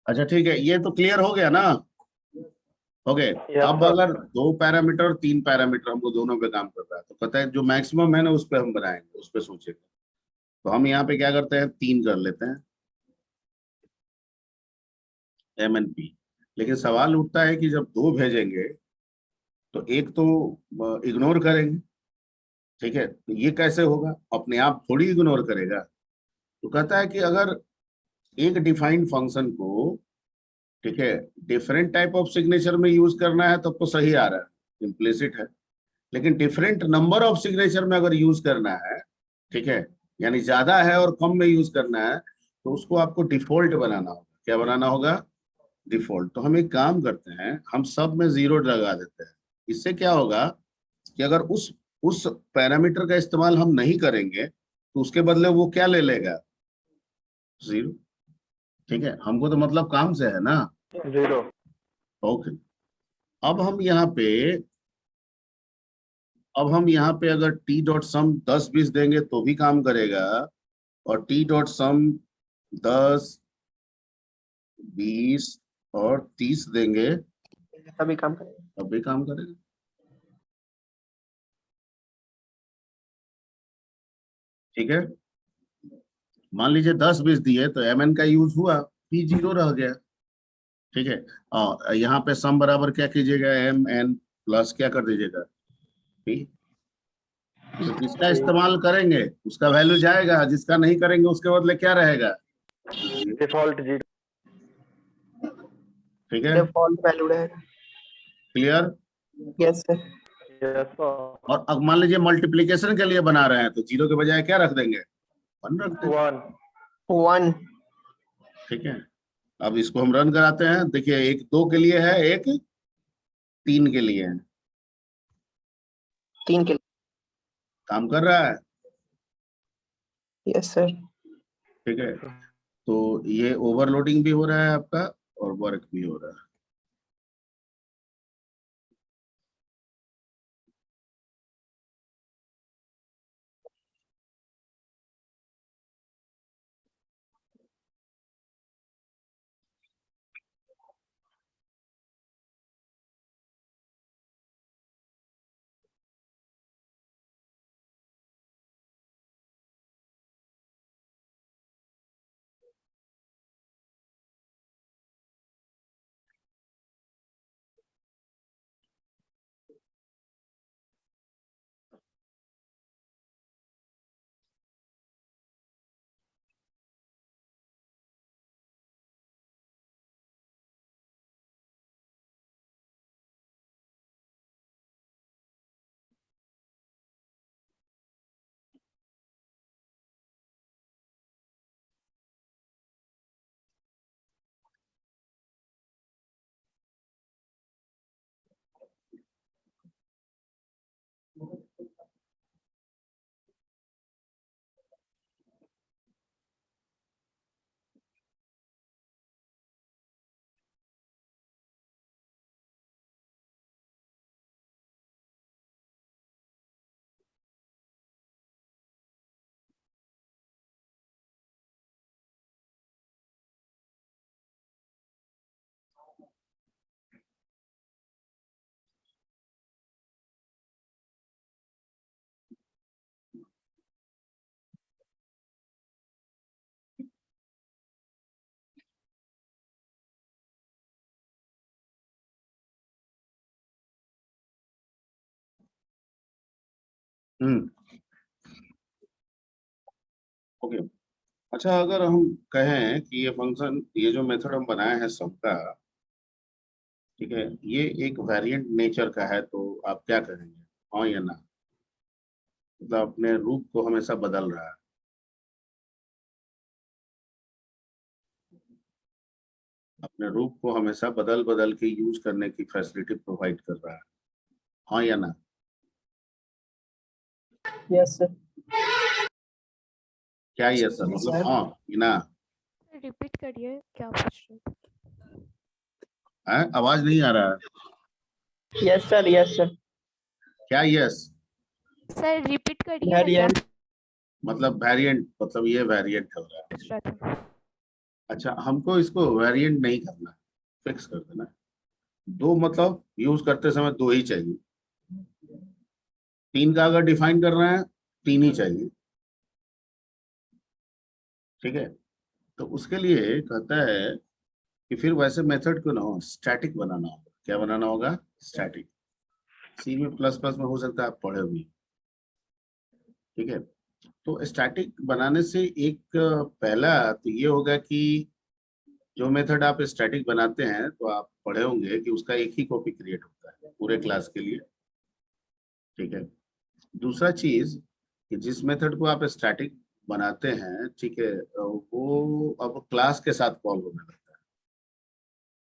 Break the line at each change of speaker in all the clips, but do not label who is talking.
अच्छा ठीक है, ये तो क्लियर हो गया ना। हो गए।
Yes,
अब
sir.
अगर 2 पैरामीटर और 3 पैरामीटर हमको दोनों पे काम कर रहा है, तो पता है जो मैक्सिमम है ना उस पे हम बनाएंगे, उस पे सोचेंगे। तो हम यहाँ पे क्या करते हैं, 3 कर लेते हैं MNP। लेकिन सवाल उठता है कि जब 2 भेजेंगे तो एक तो इग्नोर करेंगे। ठीक है, तो ये कैसे होगा, अपने आप थोड़ी इग्नोर करेगा। तो कहता है कि अगर एक डिफाइंड फंक्शन को, ठीक है, डिफरेंट टाइप ऑफ सिग्नेचर में यूज करना है तब तो सही आ रहा है, इम्प्लिसिट है। लेकिन डिफरेंट नंबर ऑफ सिग्नेचर में अगर यूज करना है, ठीक है, यानी ज्यादा है और कम में यूज करना है, तो उसको आपको डिफॉल्ट बनाना होगा। क्या बनाना होगा, डिफॉल्ट। तो हम एक काम करते हैं, हम सब में 0 लगा देते हैं। इससे क्या होगा कि अगर उस पैरामीटर का इस्तेमाल हम नहीं करेंगे तो उसके बदले वो क्या ले लेगा, 0। ठीक है, हमको तो मतलब काम से है ना।
0.
ओके। अब हम यहाँ पे अब हम यहाँ पे अगर टी डॉट सम 10 20 देंगे तो भी काम करेगा, और टी डॉट सम 10 20 और 30 देंगे
तभी काम करेगा।
तब भी काम करेगा। ठीक है, मान लीजिए 10 20 दिए तो mn का यूज हुआ, p 0 रह गया। ठीक है, और यहाँ पे सम बराबर क्या कीजिएगा, mn प्लस क्या कर दीजिएगा, p। तो जिसका इस्तेमाल करेंगे उसका वैल्यू जाएगा, जिसका नहीं करेंगे उसके बदले क्या रहेगा,
Default 0.
ठीक है,
डिफॉल्ट वैल्यू रहेगा।
Clear.
Yes sir.
Yes, sir.
और अब मान लीजिए मल्टीप्लीकेशन के लिए बना रहे हैं तो 0 के बजाय क्या रख देंगे, 1 रख देंगे।
1.
1।
ठीक है, अब इसको हम रन कराते हैं। देखिए, एक 2 के लिए है, एक 3 के लिए है।
3 के
काम कर रहा है।
लिए। Yes sir.
ठीक है, तो ये ओवरलोडिंग भी हो रहा है आपका और वर्क भी हो रहा है। ओके। अच्छा, अगर हम कहें कि ये फंक्शन, ये जो मेथड हम बनाए हैं सबका, ठीक है, ये एक वेरिएंट नेचर का है, तो आप क्या कहेंगे, हाँ या ना। मतलब अपने रूप को हमेशा बदल रहा है, अपने रूप को हमेशा बदल बदल के यूज करने की फैसिलिटी प्रोवाइड कर रहा है, हाँ या ना।
Yes sir.
क्या ये सर, मतलब हाँ या ना।
रिपीट करिए, क्या पूछ रहे थे?
आवाज नहीं आ रहा है।
Yes sir. Yes sir.
क्या यस,
सर रिपीट करिए ना, क्या
वेरिएंट।
मतलब वेरिएंट, मतलब ये वेरिएंट हो रहा है।
पूछ रहा था?
अच्छा, हमको इसको वेरिएंट नहीं करना, फिक्स कर देना। दो मतलब यूज करते समय दो ही चाहिए। तीन का अगर डिफाइन कर रहे हैं, तीन ही चाहिए। ठीक है, तो उसके लिए कहता है कि फिर वैसे मेथड को ना स्टैटिक बनाना होगा। क्या बनाना होगा? स्टैटिक। सी में प्लस प्लस में हो सकता है आप पढ़े भी। ठीक है, तो स्टैटिक बनाने से एक पहला तो ये होगा कि जो मेथड आप स्टैटिक बनाते हैं तो आप पढ़े होंगे कि उसका एक ही कॉपी क्रिएट होता है पूरे क्लास के लिए। ठीक है, दूसरा चीज कि जिस मेथड को आप स्टैटिक बनाते हैं, ठीक है, वो अब क्लास के साथ कॉल होने लगता है।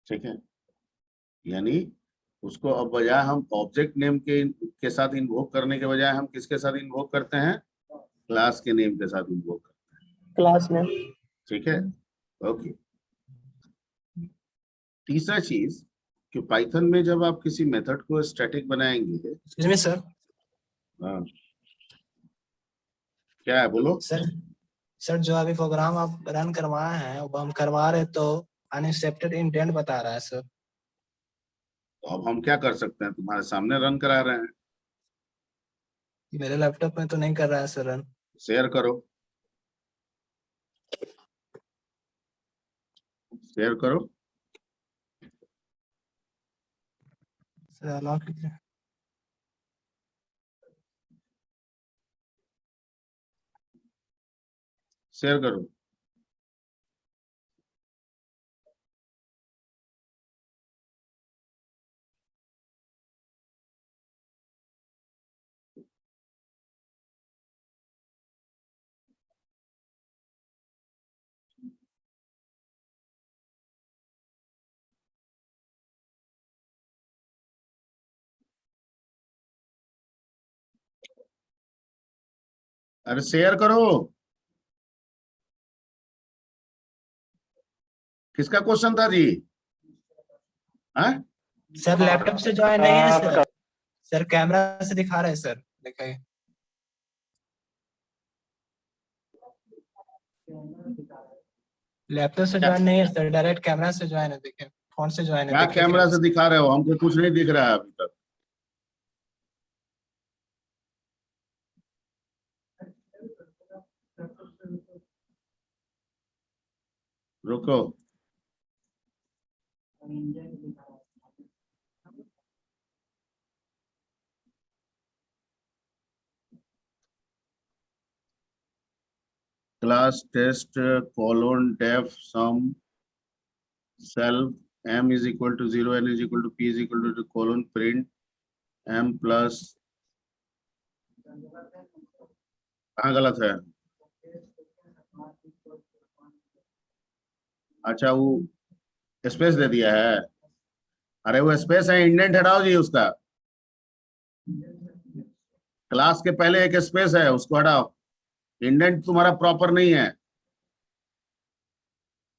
ठीक है, यानी उसको अब बजाय हम ऑब्जेक्ट नेम के साथ इन्वोक करने के बजाय हम किसके साथ इन्वोक करते हैं? क्लास के नेम के साथ इन्वोक करते हैं।
क्लास में।
ठीक है, ओके। तीसरा चीज कि पाइथन में जब आप किसी मेथड को स्टैटिक बनाएंगे।
Excuse me, sir.
हाँ, क्या है बोलो?
सर जो अभी प्रोग्राम आप रन करवाए हैं वो हम करवा रहे तो अनएक्सेप्टेड इंटेंट बता रहा है सर।
तो अब हम क्या कर सकते हैं? तुम्हारे सामने रन करा रहे हैं।
मेरे लैपटॉप में तो नहीं कर रहा है सर रन।
शेयर करो, शेयर करो।
सर अलाउ कीजिए।
शेयर करो। अरे शेयर करो। किसका क्वेश्चन था जी? हाँ,
सर लैपटॉप से ज्वाइन नहीं है सर। सर कैमरा से दिखा रहे हैं सर, दिखाइए। लैपटॉप से ज्वाइन नहीं है सर, डायरेक्ट कैमरा से ज्वाइन है। देखिए फोन से ज्वाइन है।
क्या
देखिए
कैमरा से दिखा रहे हो? हमको कुछ नहीं दिख रहा है अभी तक। रुको, class test colon def sum self m is equal to 0, n is equal to p is equal to colon print m plus. कहाँ गलत है? अच्छा, वो स्पेस दे दिया है। अरे वो स्पेस है, इंडेंट हटाओ जी उसका। क्लास के पहले एक स्पेस है, उसको हटाओ। इंडेंट तुम्हारा प्रॉपर नहीं है,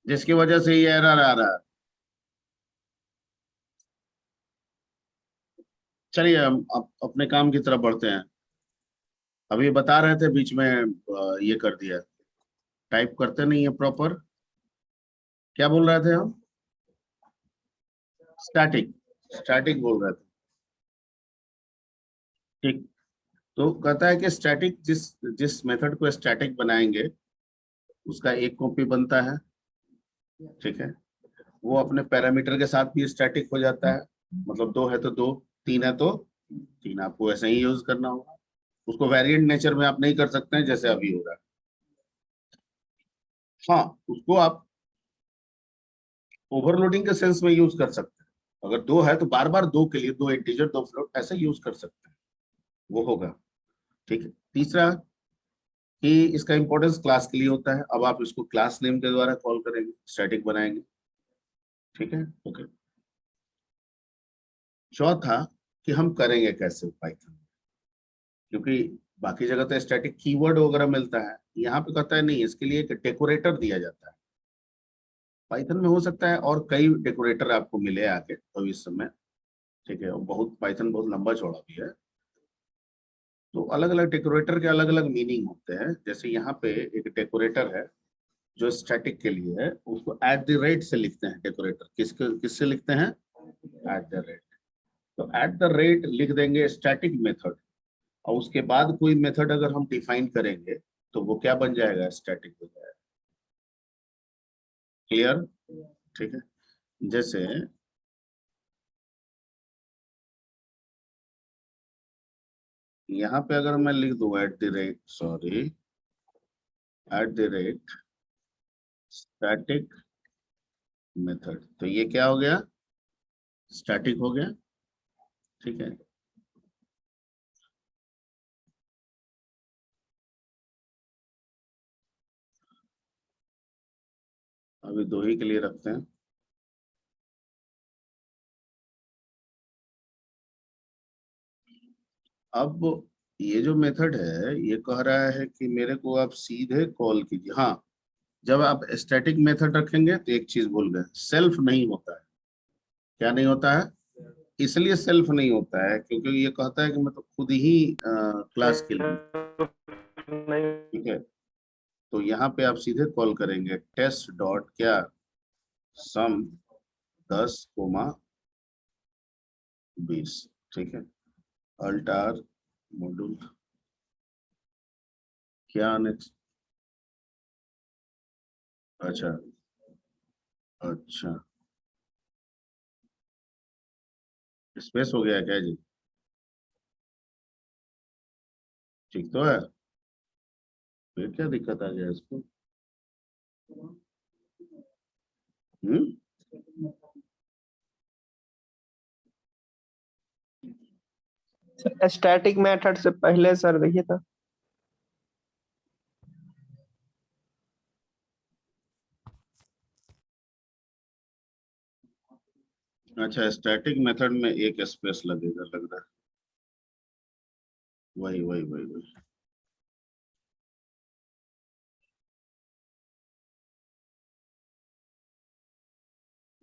जिसकी वजह से ये एरर आ रहा है। चलिए हम अपने काम की तरफ बढ़ते हैं। अभी बता रहे थे बीच में ये कर दिया, टाइप करते नहीं है प्रॉपर। क्या बोल रहे थे हम? स्टैटिक, स्टैटिक बोल रहे थे। ठीक, तो कहता है कि स्टैटिक जिस जिस मेथड को स्टैटिक बनाएंगे उसका एक कॉपी बनता है। ठीक है, वो अपने पैरामीटर के साथ भी स्टैटिक हो जाता है। मतलब दो है तो दो, तीन है तो तीन। आपको ऐसे ही यूज करना होगा। उसको वेरिएंट नेचर में आप नहीं कर सकते हैं जैसे अभी हो रहा है। हाँ, उसको आप ओवरलोडिंग के सेंस में यूज कर सकते हैं। अगर दो है तो बार बार दो के लिए दो इंटीजर दो फ्लोट ऐसे यूज कर सकते हैं, वो होगा। ठीक है, तीसरा कि इसका इंपॉर्टेंस क्लास के लिए होता है। अब आप इसको क्लास नेम के द्वारा कॉल करेंगे, स्टैटिक बनाएंगे। ठीक है, ओके। चौथा कि हम करेंगे कैसे पाइथन में, क्योंकि बाकी जगह तो स्टैटिक कीवर्ड वगैरह मिलता है, यहाँ पे कहता है नहीं, इसके लिए एक डेकोरेटर दिया जाता है। पाइथन में हो सकता है और कई डेकोरेटर आपको मिले आके भविष्य में। ठीक है, और बहुत पाइथन बहुत लंबा चौड़ा भी है, तो अलग अलग डेकोरेटर के अलग अलग मीनिंग होते हैं। जैसे यहाँ पे एक डेकोरेटर है, जो स्टैटिक के लिए है उसको एट द रेट से लिखते हैं डेकोरेटर। किससे लिखते हैं? At the rate. तो एट द रेट लिख देंगे स्टैटिक मेथड, और उसके बाद कोई मेथड अगर हम डिफाइन करेंगे तो वो क्या बन जाएगा? स्टैटिक बन जाएगा। क्लियर? ठीक है। जैसे यहाँ पे अगर मैं लिख दूं at the rate static method, तो ये क्या हो गया? स्टैटिक हो गया। ठीक है। अभी दो ही के लिए रखते हैं। अब ये जो मेथड है ये कह रहा है कि मेरे को आप सीधे कॉल कीजिए। हाँ, जब आप स्टैटिक मेथड रखेंगे तो एक चीज भूल गए, सेल्फ नहीं होता है। क्या नहीं होता है? इसलिए सेल्फ नहीं होता है क्योंकि ये कहता है कि मैं तो खुद ही क्लास के लिए।
नहीं,
ठीक है। तो यहाँ पे आप सीधे कॉल करेंगे टेस्ट डॉट क्या सम 10,20। ठीक है। अल्टार मॉड्यूल क्या नेक्स्ट? अच्छा अच्छा, स्पेस हो गया क्या जी? ठीक तो है। फिर क्या दिक्कत आ गया इसको?
स्टैटिक मेथड से पहले सर देखिए था।
अच्छा, स्टैटिक मेथड में एक स्पेस लगेगा लग रहा है। वही वही वही वही।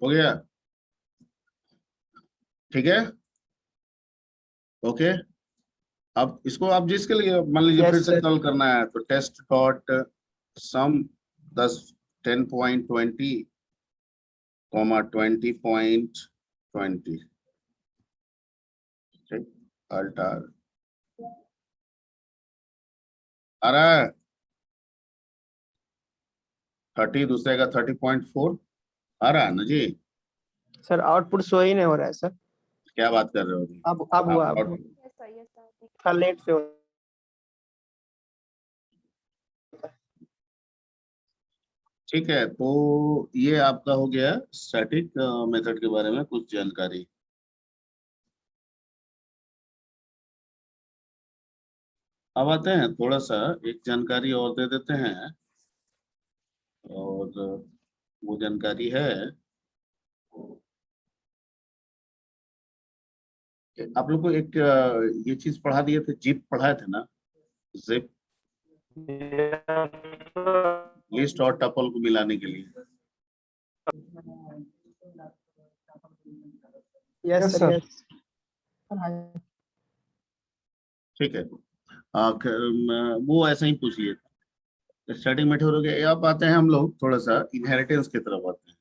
हो गया? ठीक है। ओके। अब इसको आप जिसके लिए मान लीजिए फिर
यस
से
सर।
कॉल करना है तो टेस्ट डॉट सम 10.20 कॉमा 20.20। ठीक। अल्टार आ रहा है 30, दूसरे का 30.4 आ रहा है ना जी?
सर आउटपुट शो ही नहीं हो रहा है सर।
क्या बात कर रहे हो जी?
अब हुआ, अब हुआ।
Yes sir, yes sir.
थोड़ा लेट से हो।
ठीक है। तो ये आपका हो गया स्टैटिक मेथड के बारे में कुछ जानकारी। अब आते हैं थोड़ा सा एक जानकारी और दे देते हैं, और वो जानकारी है कि आप लोग को एक ये चीज पढ़ा दिए थे, जिप पढ़ाए थे ना? जिप लिस्ट और टपल को मिलाने के लिए।
Yes sir, yes.
ठीक है। वो ऐसा ही पूछिए। स्टार्टिंग मेथड हो गया। अब आते हैं हम लोग थोड़ा सा इनहेरिटेंस की तरफ आते हैं।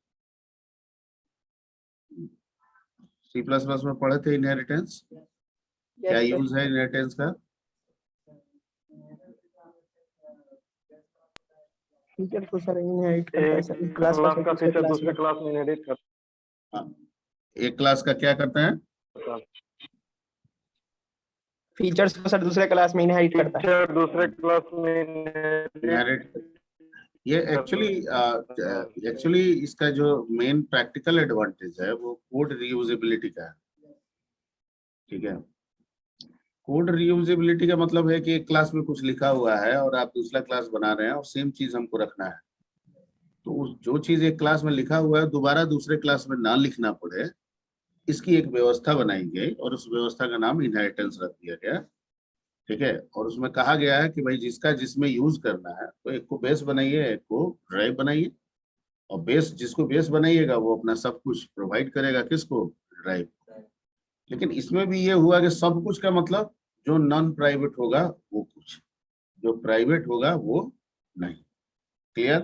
C++ में पढ़े थे इनहेरिटेंस। क्या
यस सर।
यूज है इनहेरिटेंस का?
फीचर को सर इनहेरिट करता है
एक
सर। इस क्लास
क्लास
का
का
दूसरे
फीचर
क्लास
दूसरे
में।
क्लास में इनहेरिट करता
हाँ, एक क्लास का क्या करते हैं?
है।
फीचर्स को सर दूसरे क्लास में इनहेरिट करता है।
फीचर दूसरे क्लास में इनहेरिट
इनहेरिट। ये एक्चुअली
करता है।
एक्चुअली इसका जो मेन प्रैक्टिकल एडवांटेज है वो कोड रीयूजेबिलिटी का है। ठीक है। कोड रीयूजेबिलिटी का मतलब है कि एक क्लास में कुछ लिखा हुआ है और आप दूसरा क्लास बना रहे हैं और सेम चीज हमको रखना है, तो उस जो चीज एक क्लास में लिखा हुआ है दोबारा दूसरे क्लास में ना लिखना पड़े, इसकी एक व्यवस्था बनाई गई और उस व्यवस्था का नाम इनहेरिटेंस रख दिया गया। ठीक है। और उसमें कहा गया है कि भाई जिसका जिसमें यूज करना है तो एक को बेस बनाइए, एक को ड्राइव बनाइए, और बेस जिसको बेस बनाइएगा वो अपना सब कुछ प्रोवाइड करेगा किसको? ड्राइव। लेकिन इसमें भी ये हुआ कि सब कुछ का मतलब जो नॉन प्राइवेट होगा वो कुछ, जो प्राइवेट होगा वो नहीं। क्लियर?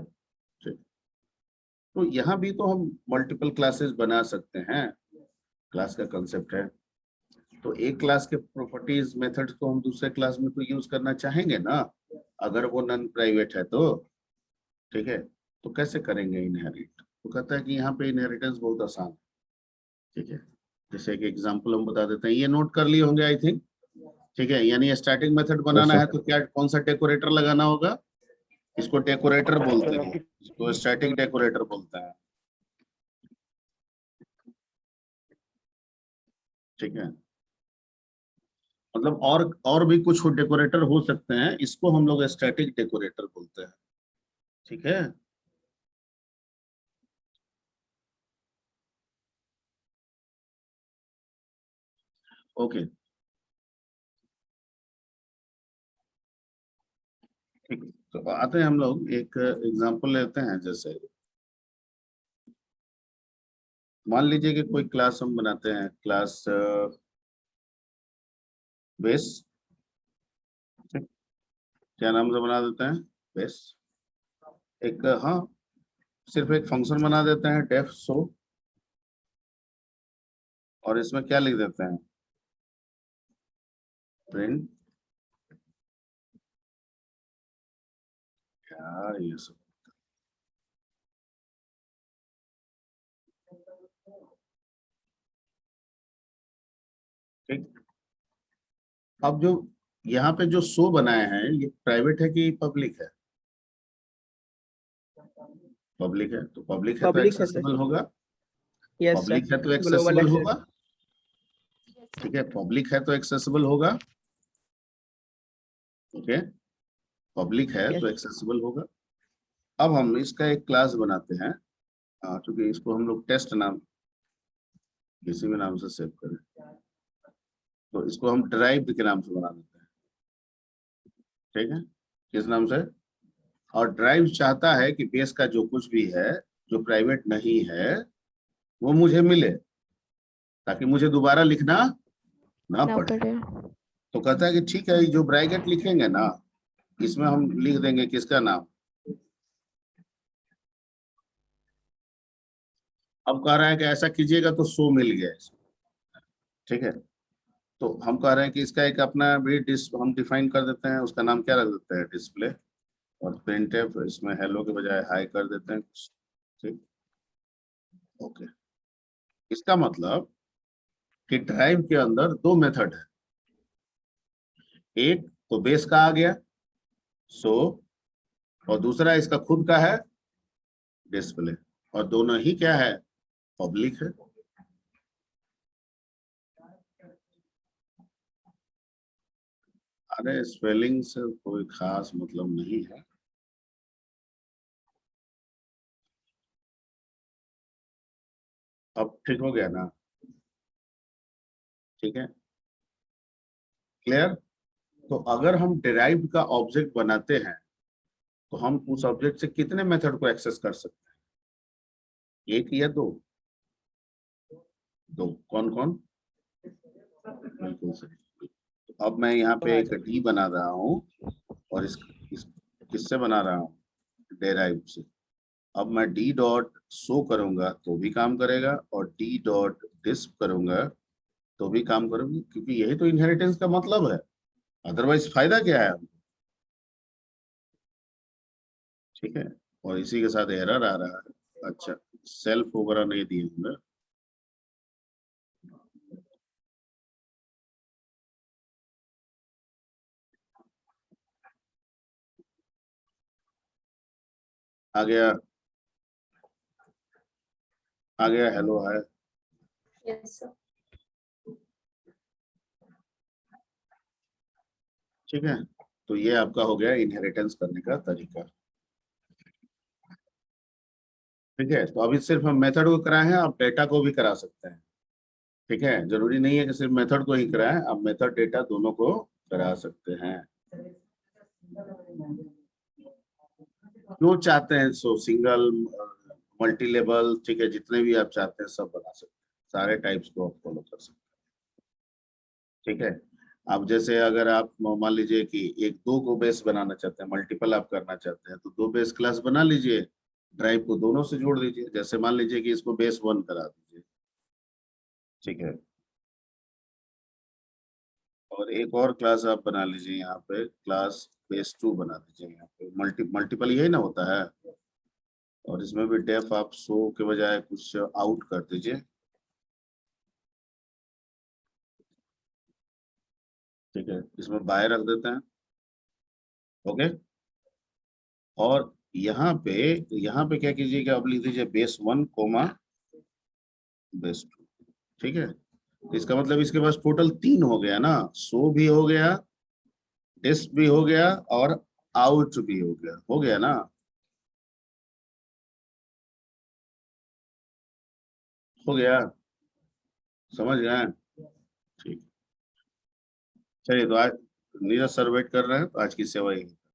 तो यहाँ भी तो हम मल्टीपल क्लासेस बना सकते हैं, क्लास का कंसेप्ट है। तो एक क्लास के प्रॉपर्टीज मेथड्स को हम दूसरे क्लास में तो यूज करना चाहेंगे ना, अगर वो नॉन प्राइवेट है तो, ठीक है। तो कैसे करेंगे इनहेरिट? तो कहता है कि यहाँ पे इनहेरिटेंस बहुत आसान है, ठीक है। जैसे एक एग्जांपल हम बता देते हैं, ये नोट कर लिए होंगे आई थिंक, ठीक है। यानी स्टैटिक मेथड बनाना है तो क्या, कौन सा डेकोरेटर लगाना होगा? इसको डेकोरेटर बोलते हैं, इसको स्टैटिक डेकोरेटर बोलता है, ठीक है। मतलब और भी कुछ डेकोरेटर हो सकते हैं, इसको हम लोग स्टैटिक डेकोरेटर बोलते हैं, ठीक है। ओके, ठीक है। तो आते हैं हम लोग एक एग्जांपल लेते हैं। जैसे मान लीजिए कि कोई क्लास हम बनाते हैं, क्लास बेस, क्या नाम से बना देते हैं? बेस। एक हाँ, सिर्फ एक फंक्शन बना देते हैं डेफ शो, और इसमें क्या लिख देते हैं? प्रिंट क्या ये सब, ठीक। अब जो यहाँ पे जो शो बनाए हैं, ये प्राइवेट है कि पब्लिक है? पब्लिक है, तो पब्लिक है तो
पब्लिक है सर।
एक्सेसिबल होगा।
यस सर,
पब्लिक है तो
ग्लोबल
एक्सेसिबल
एक्सेस।
होगा, ठीक है। पब्लिक है तो एक्सेसिबल होगा, ओके। पब्लिक है तो एक्सेसिबल होगा। अब हम इसका एक क्लास बनाते हैं, क्योंकि इसको हम लोग टेस्ट नाम, किसी भी नाम से सेव करें, तो इसको हम ड्राइव के नाम से बना देते हैं, ठीक है। किस नाम से? और ड्राइव चाहता है कि बेस का जो कुछ भी है जो प्राइवेट नहीं है वो मुझे मिले, ताकि मुझे दोबारा लिखना ना
ना
पड़े।
पड़े।
तो कहता है कि ठीक है, जो ब्रैकेट लिखेंगे ना, इसमें हम लिख देंगे किसका नाम। अब कह रहा है कि ऐसा कीजिएगा तो शो मिल गया इसमें, ठीक है। तो हम कह रहे हैं कि इसका एक अपना भी हम डिफाइन कर देते हैं, उसका नाम क्या रख देते हैं? डिस्प्ले। और प्रिंटफ, इसमें हेलो के बजाय हाई कर देते हैं कुछ, ठीक। ओके, इसका मतलब कि ड्राइव के अंदर दो मेथड है, एक तो बेस का आ गया शो, और दूसरा इसका खुद का है डिस्प्ले, और दोनों ही क्या है? पब्लिक है। अरे स्पेलिंग से कोई खास मतलब नहीं है। अब ठीक हो गया ना? ठीक है, क्लियर। तो अगर हम डिराइव्ड का ऑब्जेक्ट बनाते हैं तो हम उस ऑब्जेक्ट से कितने मेथड को एक्सेस कर सकते हैं? एक या दो? दो। कौन कौन? बिल्कुल सही। तो अब मैं यहाँ पे एक डी बना रहा हूँ, और इस किससे बना रहा हूँ? डिराइव्ड से। अब मैं डी डॉट शो करूंगा तो भी काम करेगा, और डी डॉट डिस्प करूंगा तो भी काम करूंगी, क्योंकि यही तो इनहेरिटेंस का मतलब है। अदरवाइज फायदा क्या है? ठीक है। और इसी के साथ एरर आ रहा है। अच्छा, सेल्फ वगैरह नहीं दिए होंगे। आ गया, आ गया, हेलो है,
यस सर।
ठीक है। तो ये आपका हो गया इनहेरिटेंस करने का तरीका, ठीक है। तो अभी सिर्फ हम मेथड को कराए हैं, आप डेटा को भी करा सकते हैं, ठीक है। जरूरी नहीं है कि सिर्फ मेथड को ही कराएं, आप मेथड डेटा दोनों को करा सकते हैं, जो चाहते हैं। सो सिंगल, मल्टी लेवल, ठीक है, जितने भी आप चाहते हैं सब बना सकते हैं, सारे टाइप्स को आप फॉलो कर सकते हैं, ठीक है। अब जैसे अगर आप मान लीजिए कि एक दो को बेस बनाना चाहते हैं, मल्टीपल आप करना चाहते हैं, तो दो बेस क्लास बना लीजिए, ड्राइव को दोनों से जोड़ दीजिए। जैसे मान लीजिए कि इसको बेस 1 करा दीजिए, ठीक है, और एक और क्लास आप बना लीजिए यहाँ पे, क्लास बेस 2 बना दीजिए। यहाँ पे मल्टीपल यही ना होता है, और इसमें भी डेफ आप शो के बजाय कुछ आउट कर दीजिए, ठीक है, इसमें बाय रख देते हैं। ओके, और यहाँ पे क्या कीजिएगा, आप लिख दीजिए बेस 1 कोमा बेस 2, ठीक है। तो इसका मतलब इसके पास टोटल 3 हो गया ना, शो भी हो गया, डिस्प भी हो गया, और आउट भी हो गया ना। हो गया, समझ गए? ठीक, चलिए, तो आज नीरज सर वेट कर रहे हैं, तो आज की सेवा यही।